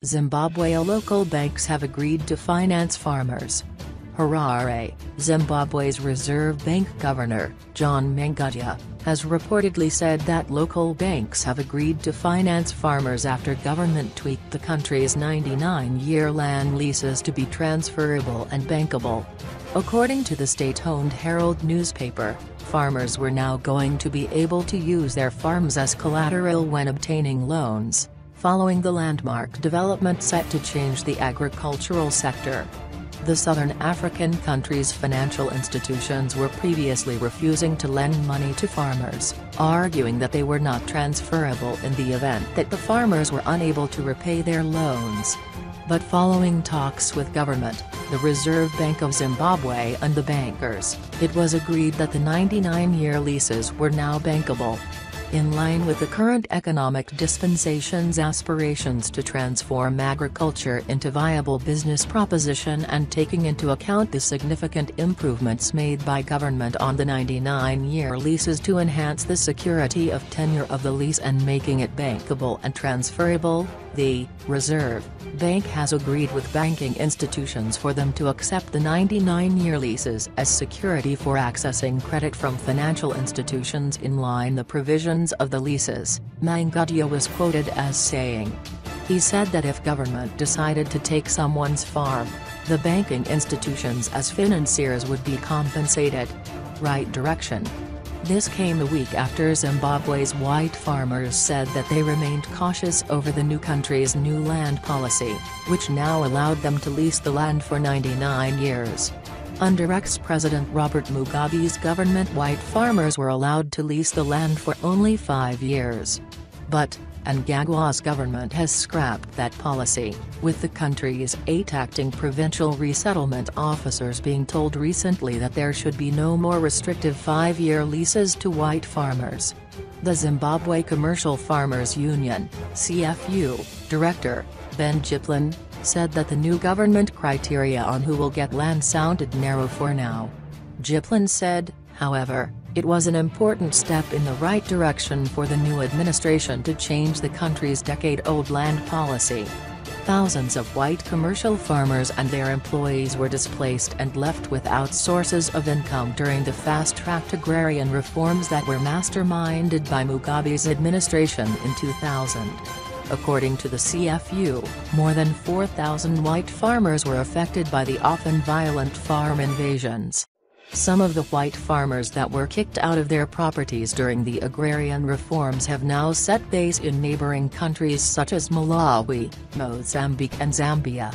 Zimbabwe. Local banks have agreed to finance farmers. Harare, Zimbabwe's Reserve Bank Governor, John Mangudya, has reportedly said that local banks have agreed to finance farmers after government tweaked the country's 99-year land leases to be transferable and bankable. According to the state-owned Herald newspaper, farmers were now going to be able to use their farms as collateral when obtaining loans, following the landmark development set to change the agricultural sector. The southern African country's financial institutions were previously refusing to lend money to farmers, arguing that they were not transferable in the event that the farmers were unable to repay their loans. But following talks with government, the Reserve Bank of Zimbabwe and the bankers, it was agreed that the 99-year leases were now bankable. In line with the current economic dispensation's aspirations to transform agriculture into viable business proposition and taking into account the significant improvements made by government on the 99-year leases to enhance the security of tenure of the lease and making it bankable and transferable, the Reserve Bank has agreed with banking institutions for them to accept the 99-year leases as security for accessing credit from financial institutions in line the provisions of the leases, Mangudya was quoted as saying. He said that if government decided to take someone's farm, the banking institutions as financiers would be compensated. Right direction. This came a week after Zimbabwe's white farmers said that they remained cautious over the new country's new land policy, which now allowed them to lease the land for 99 years. Under ex-President Robert Mugabe's government, white farmers were allowed to lease the land for only 5 years. But Mnangagwa's government has scrapped that policy, with the country's 8 acting provincial resettlement officers being told recently that there should be no more restrictive 5-year leases to white farmers. The Zimbabwe Commercial Farmers Union, CFU, director, Ben Jiplin, said that the new government criteria on who will get land sounded narrow for now. Jiplin said, however, it was an important step in the right direction for the new administration to change the country's decade-old land policy. Thousands of white commercial farmers and their employees were displaced and left without sources of income during the fast-tracked agrarian reforms that were masterminded by Mugabe's administration in 2000. According to the CFU, more than 4,000 white farmers were affected by the often violent farm invasions. Some of the white farmers that were kicked out of their properties during the agrarian reforms have now set base in neighboring countries such as Malawi, Mozambique and Zambia.